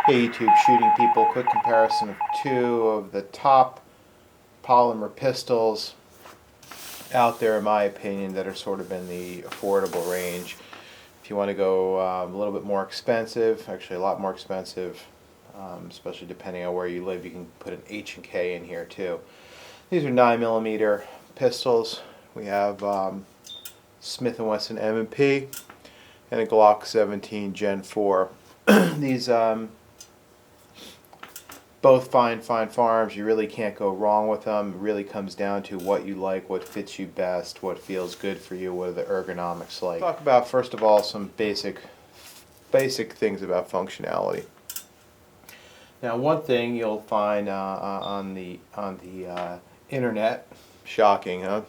Hey YouTube, shooting people. Quick comparison of two of the top polymer pistols out there, in my opinion, that are sort of in the affordable range. If you want to go a little bit more expensive, actually a lot more expensive, especially depending on where you live, you can put an H&K in here too. These are 9mm pistols. We have Smith & Wesson M&P and a Glock 17 Gen 4. These both fine firearms. You really can't go wrong with them. It really comes down to what you like, what fits you best, what feels good for you, what are the ergonomics like. Talk about, first of all, some basic things about functionality. Now, one thing you'll find on the internet, shocking, huh?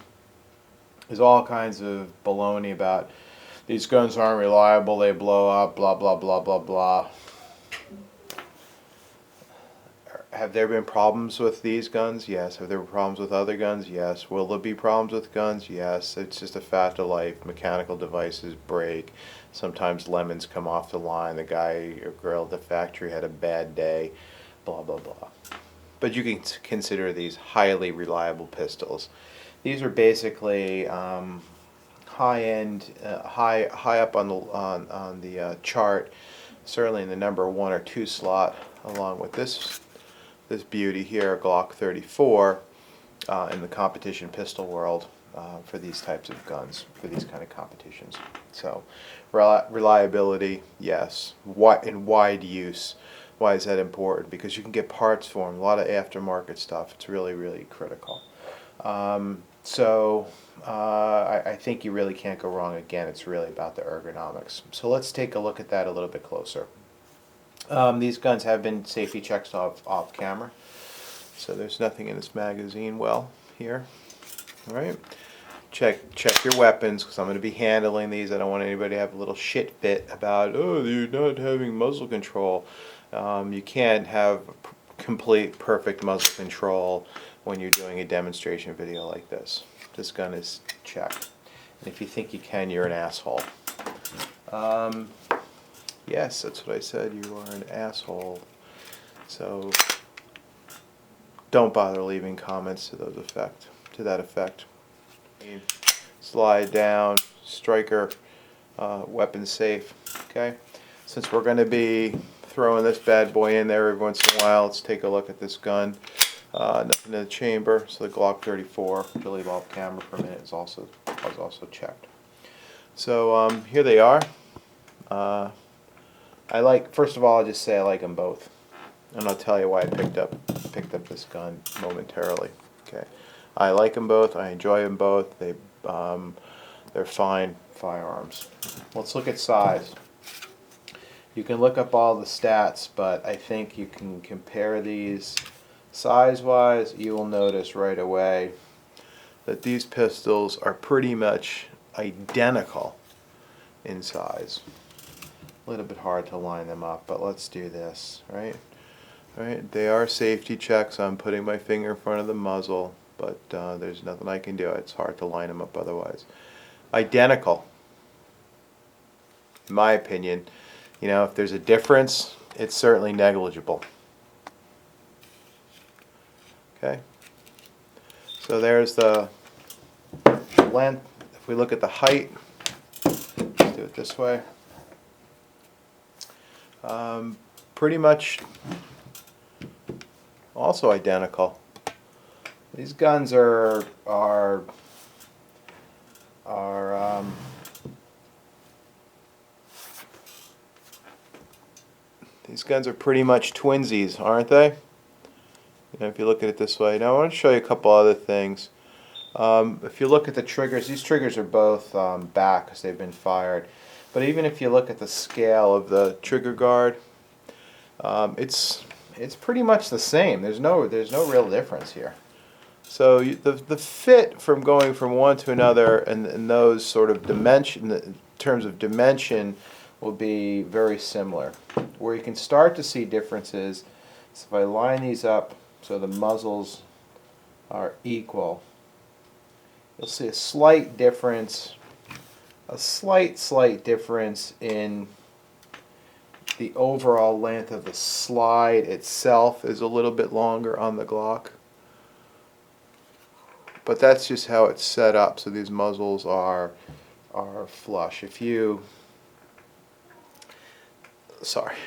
There's all kinds of baloney about these guns aren't reliable, they blow up, blah blah blah blah blah. Have there been problems with these guns? Yes. Have there been problems with other guns? Yes. Will there be problems with guns? Yes. It's just a fact of life. Mechanical devices break. Sometimes lemons come off the line. The guy or girl at the factory had a bad day. Blah, blah, blah. But you can consider these highly reliable pistols. These are basically high-end, high up on the chart, certainly in the number 1 or 2 slot, along with this beauty here, a Glock 34, in the competition pistol world for these types of guns, for these kind of competitions. So, reliability, yes. In wide use. Why is that important? Because you can get parts for them, a lot of aftermarket stuff. It's really, really critical. I think you really can't go wrong. Again, it's really about the ergonomics. So let's take a look at that a little bit closer. These guns have been safety checked off camera, so there's nothing in this magazine well here. All right, check your weapons, because I'm going to be handling these. I don't want anybody to have a little shit fit about, oh, you're not having muzzle control. You can't have complete perfect muzzle control when you're doing a demonstration video like this. This gun is checked, and if you think you can, you're an asshole. Yes, that's what I said. You are an asshole. So don't bother leaving comments to that effect. Slide down, striker, weapon safe. Okay. Since we're going to be throwing this bad boy in there every once in a while, let's take a look at this gun. Nothing in the chamber. So the Glock 34, to leave off camera for a minute, was also checked. So here they are. First of all, I'll just say I like them both, and I'll tell you why I picked up this gun momentarily. Okay, I like them both. I enjoy them both. They're fine firearms. Let's look at size. You can look up all the stats, but I think you can compare these size-wise. You will notice right away that these pistols are pretty much identical in size. A little bit hard to line them up, but let's do this, right? Right, they are safety checks. I'm putting my finger in front of the muzzle, but there's nothing I can do. It's hard to line them up otherwise. Identical, in my opinion. You know, if there's a difference, it's certainly negligible. Okay, so there's the length. If we look at the height, let's do it this way. Pretty much also identical. These guns these guns are pretty much twinsies, aren't they? You know, if you look at it this way. Now I want to show you a couple other things. If you look at the triggers, these triggers are both back because they've been fired. But even if you look at the scale of the trigger guard, it's pretty much the same. There's no real difference here. So the fit from going from one to another and those sort of in terms of dimension, will be very similar. Where you can start to see differences is if I line these up so the muzzles are equal. You'll see a slight difference. A slight difference in the overall length of the slide itself is a little bit longer on the Glock. But that's just how it's set up, so these muzzles are flush. If you, sorry,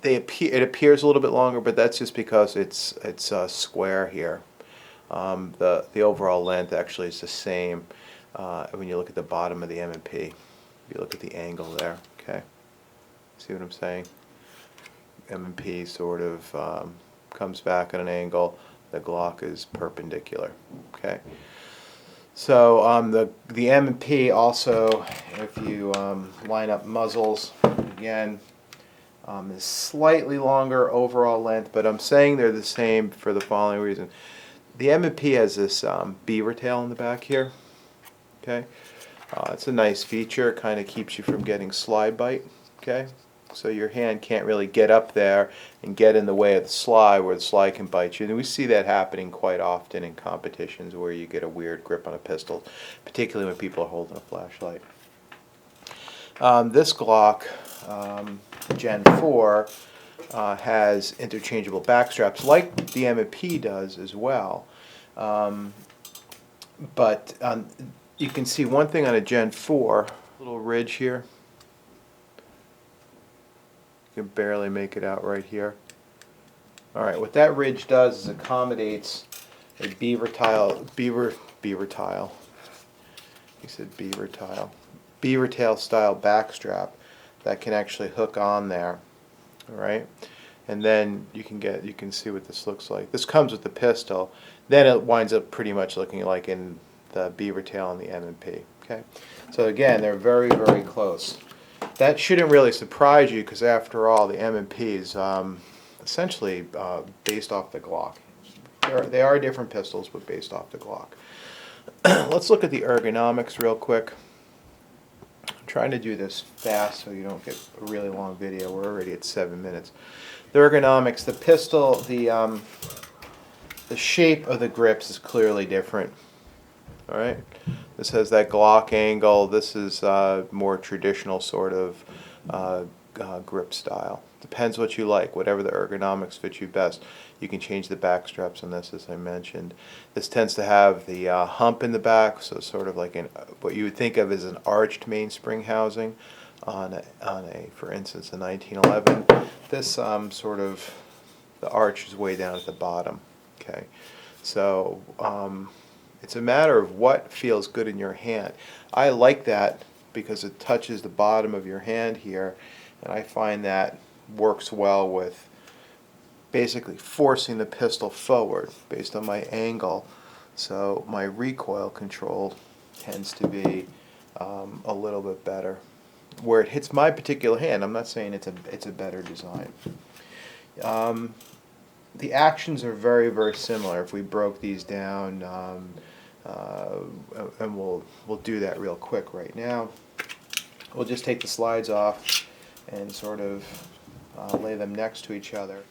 it appears a little bit longer, but that's just because it's square here. The overall length actually is the same when you look at the bottom of the M&P. If you look at the angle there, okay? See what I'm saying? M&P sort of comes back at an angle. The Glock is perpendicular, okay? So the M&P also, if you line up muzzles, again, is slightly longer overall length, but I'm saying they're the same for the following reason. The M&P has this beaver tail in the back here, okay? It's a nice feature, it kind of keeps you from getting slide bite, okay? So your hand can't really get up there and get in the way of the slide where the slide can bite you. And we see that happening quite often in competitions where you get a weird grip on a pistol, particularly when people are holding a flashlight. This Glock, Gen 4, has interchangeable back straps like the M&P does as well. But you can see one thing on a Gen 4, little ridge here. You can barely make it out right here. Alright, what that ridge does is accommodates a beaver tail style backstrap that can actually hook on there. Alright, and then you can see what this looks like. This comes with the pistol. Then it winds up pretty much looking like in the beaver tail and the M&P. Okay, so again, they're very, very close. That shouldn't really surprise you because after all, the M&P is essentially based off the Glock. They are different pistols, but based off the Glock. Let's look at the ergonomics real quick. I'm trying to do this fast so you don't get a really long video. We're already at 7 minutes. The ergonomics, the pistol, the shape of the grips is clearly different. All right, this has that Glock angle. This is more traditional sort of grip style. Depends what you like. Whatever the ergonomics fits you best. You can change the back straps on this, as I mentioned. This tends to have the hump in the back, so sort of like what you would think of as an arched mainspring housing on a, for instance, a 1911. This sort of the arch is way down at the bottom. Okay, so. It's a matter of what feels good in your hand. I like that because it touches the bottom of your hand here, and I find that works well with basically forcing the pistol forward based on my angle. So my recoil control tends to be a little bit better. Where it hits my particular hand, I'm not saying it's a better design. The actions are very, very similar. If we broke these down, and we'll do that real quick right now. We'll just take the slides off and sort of lay them next to each other.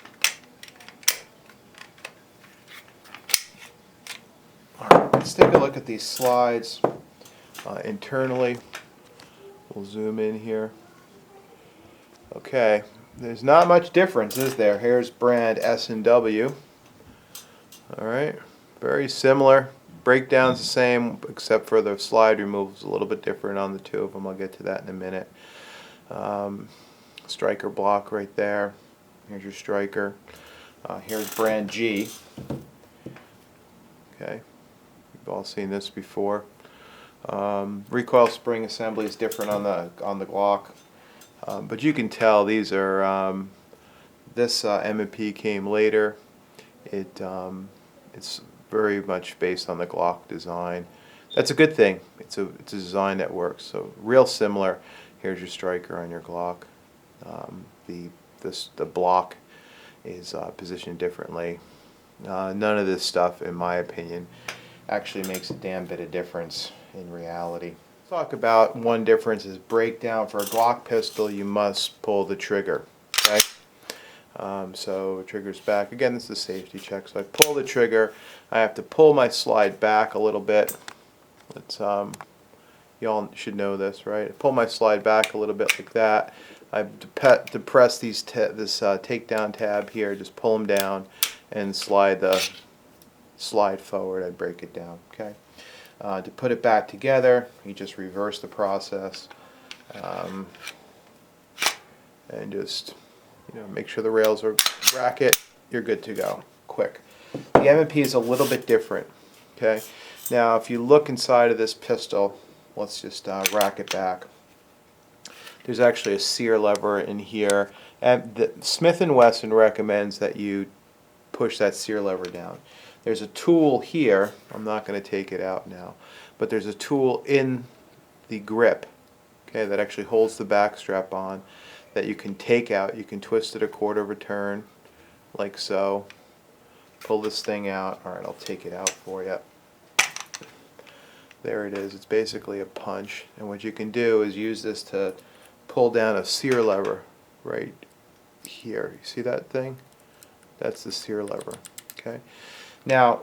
All right, let's take a look at these slides internally. We'll zoom in here. Okay. There's not much difference, is there? Here's brand S&W. Alright, very similar. Breakdown's the same, except for the slide removal is a little bit different on the two of them. I'll get to that in a minute. Striker block right there. Here's your striker. Here's brand G. Okay, you've all seen this before. Recoil spring assembly is different on the Glock. But you can tell these are this M&P came later. It's very much based on the Glock design. That's a good thing. It's a design that works. So real similar. Here's your striker on your Glock. The block is positioned differently. None of this stuff, in my opinion, actually makes a damn bit of difference in reality. Talk about one difference is breakdown. For a Glock pistol, you must pull the trigger. Okay? So trigger's back. Again, this is a safety check. So I pull the trigger. I have to pull my slide back a little bit. Let's You all should know this, right? I pull my slide back a little bit like that. I depress this takedown tab here, just pull them down and slide forward. I break it down, okay? To put it back together, you just reverse the process and just make sure the rails are racket. You're good to go. Quick. The M&P is a little bit different, okay? Now, if you look inside of this pistol, let's just rack it back. There's actually a sear lever in here, and Smith & Wesson recommends that you push that sear lever down. There's a tool here, I'm not going to take it out now, but there's a tool in the grip, okay, that actually holds the back strap on, that you can take out. You can twist it a quarter of a turn, like so. Pull this thing out. Alright, I'll take it out for you. There it is. It's basically a punch, and what you can do is use this to pull down a sear lever right here. You see that thing? That's the sear lever. Okay. Now,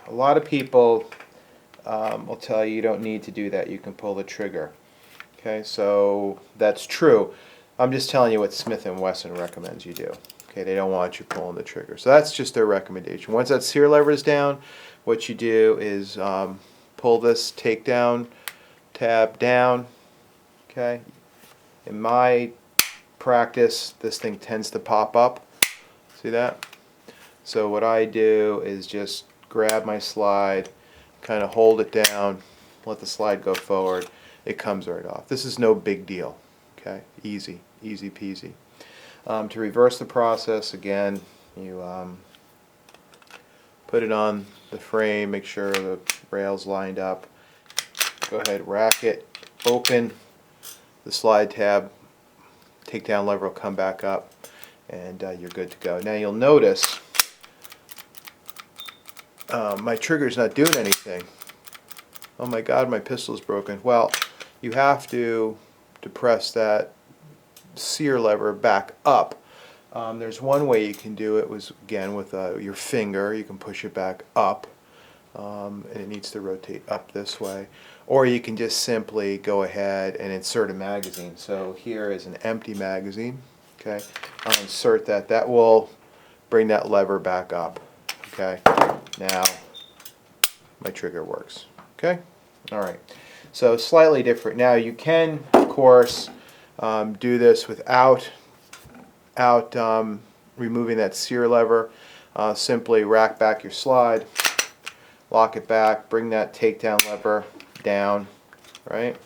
a lot of people will tell you don't need to do that. You can pull the trigger. Okay, so that's true. I'm just telling you what Smith & Wesson recommends you do. Okay, they don't want you pulling the trigger. So that's just their recommendation. Once that sear lever is down, what you do is pull this takedown tab down. Okay. In my practice, this thing tends to pop up. See that? So what I do is just grab my slide, kind of hold it down, let the slide go forward. It comes right off. This is no big deal. Okay, easy peasy. To reverse the process, again, you put it on the frame, make sure the rail's lined up. Go ahead, rack it, open the slide tab, takedown lever will come back up, and you're good to go. Now you'll notice my trigger's not doing anything. Oh my God, my pistol's broken. Well, you have to depress that sear lever back up. There's one way you can do it, again with your finger. You can push it back up, and it needs to rotate up this way. Or you can just simply go ahead and insert a magazine. So here is an empty magazine. Okay, I'll insert that. That will bring that lever back up. Okay, now my trigger works. Okay, all right. So slightly different. Now you can, of course, do this without removing that sear lever. Simply rack back your slide, lock it back, bring that takedown lever down, right?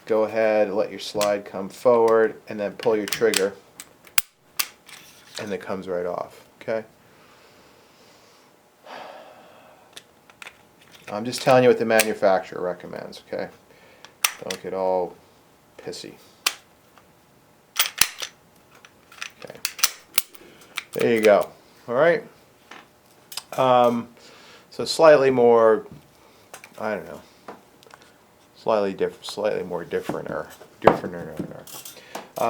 Go ahead, let your slide come forward, and then pull your trigger, and it comes right off. Okay. I'm just telling you what the manufacturer recommends. Okay. Don't get all pissy. Okay. There you go. All right. So slightly more, I don't know, slightly more differenter.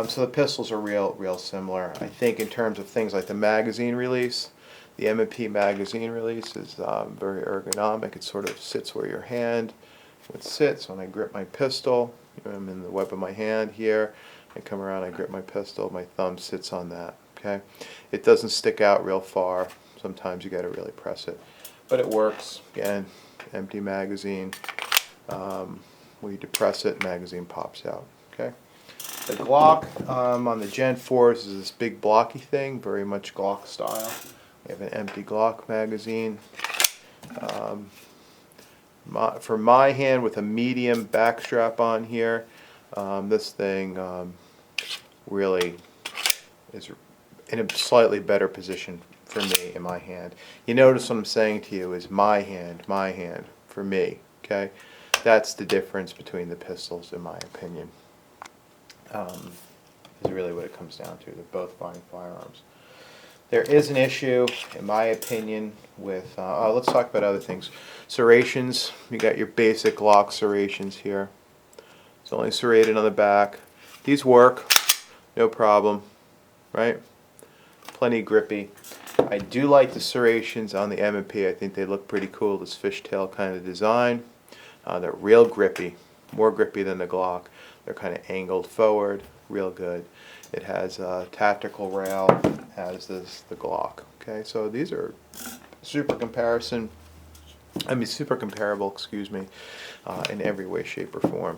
So the pistols are real similar. I think in terms of things like the magazine release, the M&P magazine release is very ergonomic. It sort of sits where your hand would sit. So when I grip my pistol, I'm in the web of my hand here. I come around, I grip my pistol, my thumb sits on that. Okay, it doesn't stick out real far. Sometimes you got to really press it, but it works. Again, empty magazine. When you depress it, magazine pops out. Okay. The Glock on the Gen 4s is this big blocky thing, very much Glock style. We have an empty Glock magazine. For my hand with a medium back strap on here, this thing really is in a slightly better position for me in my hand. You notice what I'm saying to you is my hand, for me. Okay, that's the difference between the pistols, in my opinion. Is really what it comes down to. They're both fine firearms. There is an issue, in my opinion, with, let's talk about other things. Serrations, you got your basic Glock serrations here. It's only serrated on the back. These work, no problem, right? Plenty grippy. I do like the serrations on the M&P. I think they look pretty cool, this fishtail kind of design. They're real grippy, more grippy than the Glock. They're kind of angled forward, real good. It has a tactical rail, as does the Glock. Okay, so these are super comparable, excuse me, in every way, shape, or form.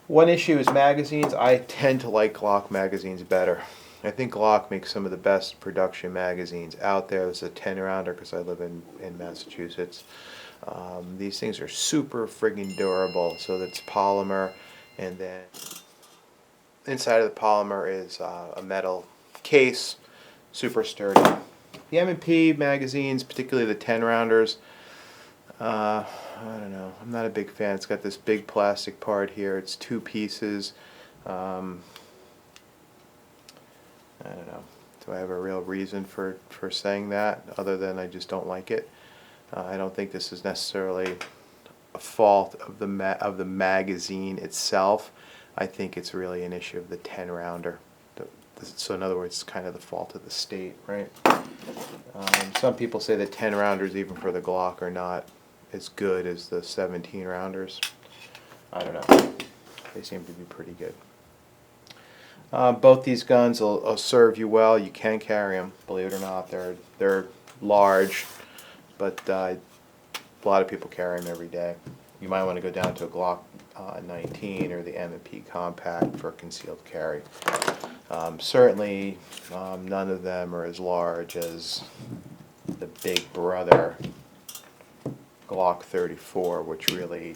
One issue is magazines. I tend to like Glock magazines better. I think Glock makes some of the best production magazines out there. This is a 10-rounder because I live in Massachusetts. These things are super friggin' durable, so that's polymer, and then inside of the polymer is a metal case, super sturdy. The M&P magazines, particularly the 10-rounders, I don't know. I'm not a big fan. It's got this big plastic part here. It's 2 pieces. I don't know. Do I have a real reason for saying that other than I just don't like it? I don't think this is necessarily a fault of the magazine itself. I think it's really an issue of the 10-rounder. So in other words, it's kind of the fault of the state, right? Some people say the 10-rounders, even for the Glock, are not as good as the 17-rounders. I don't know. They seem to be pretty good. Both these guns will serve you well. You can carry them, believe it or not. They're large, but a lot of people carry them every day. You might want to go down to a Glock 19 or the M&P Compact for concealed carry. Certainly, none of them are as large as the big brother Glock 34, which really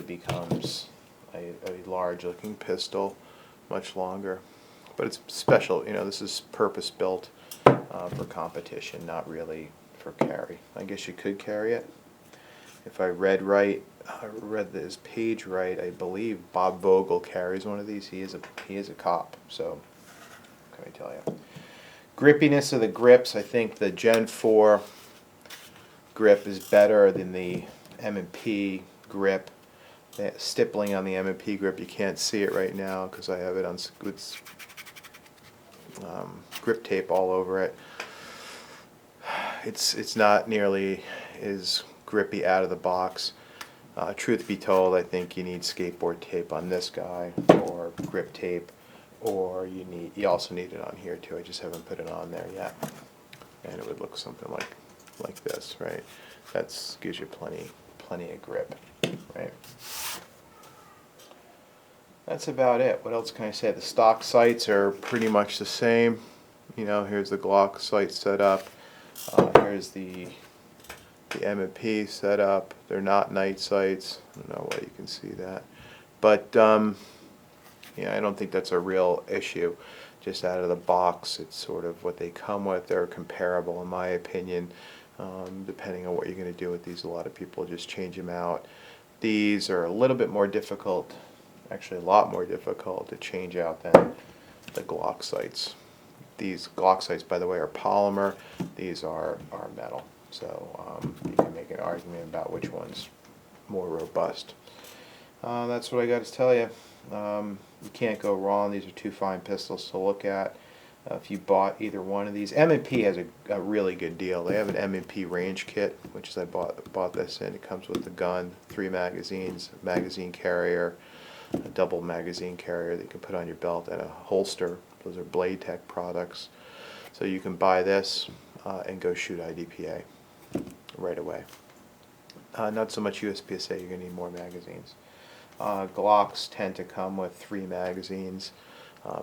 becomes a large-looking pistol, much longer. But it's special. You know, this is purpose-built for competition, not really for carry. I guess you could carry it. If I read this page right, I believe Bob Vogel carries one of these. He is a cop, so what can I tell you? Grippiness of the grips, I think the Gen 4 grip is better than the M&P grip. The stippling on the M&P grip, you can't see it right now because I have it on with grip tape all over it. It's not nearly as grippy out of the box. Truth be told, I think you need skateboard tape on this guy, or grip tape, or you also need it on here too. I just haven't put it on there yet. And it would look something like this, right? That gives you plenty of grip, right? That's about it. What else can I say? The stock sights are pretty much the same. You know, here's the Glock sight set up. Here's the M&P set up. They're not night sights. I don't know why you can see that. But, yeah, I don't think that's a real issue. Just out of the box, it's sort of what they come with. They're comparable, in my opinion, depending on what you're going to do with these. A lot of people just change them out. These are a little bit more difficult, actually a lot more difficult to change out than the Glock sights. These Glock sights, by the way, are polymer. These are metal. So you can make an argument about which one's more robust. That's what I got to tell you. You can't go wrong. These are 2 fine pistols to look at. If you bought either one of these, M&P has a really good deal. They have an M&P range kit, which is I bought this in. It comes with the gun, 3 magazines, magazine carrier, a double magazine carrier that you can put on your belt, and a holster. Those are Blade Tech products. So you can buy this and go shoot IDPA right away. Not so much USPSA, you're going to need more magazines. Glocks tend to come with 3 magazines,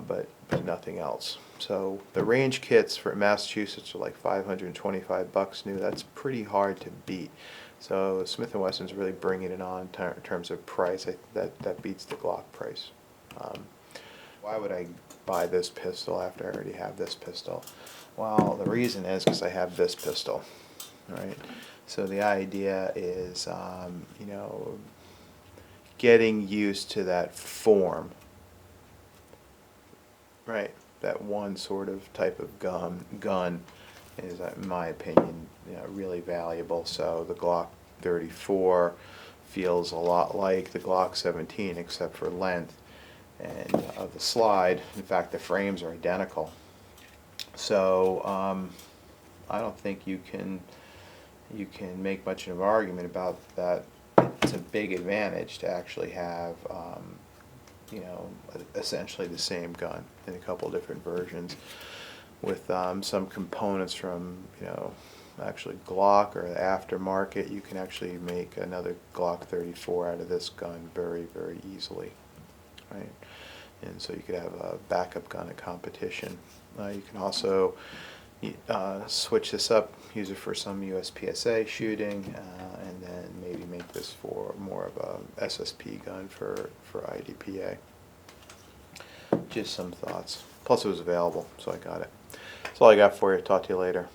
but nothing else. So the range kits for Massachusetts are like $525 new. That's pretty hard to beat. So Smith & Wesson's really bringing it on in terms of price. That beats the Glock price. Why would I buy this pistol after I already have this pistol? Well, the reason is because I have this pistol, right? So the idea is, you know, getting used to that form, right? That one sort of type of gun is, in my opinion, you know, really valuable. So the Glock 34 feels a lot like the Glock 17 except for length and of the slide. In fact, the frames are identical. So I don't think you can make much of an argument about that. It's a big advantage to actually have, you know, essentially the same gun in a couple different versions with some components from, you know, actually Glock or the aftermarket. You can actually make another Glock 34 out of this gun very, very easily, right? And so you could have a backup gun at competition. You can also switch this up, use it for some USPSA shooting, and then maybe make this for more of a SSP gun for IDPA. Just some thoughts. Plus it was available, so I got it. That's all I got for you. Talk to you later.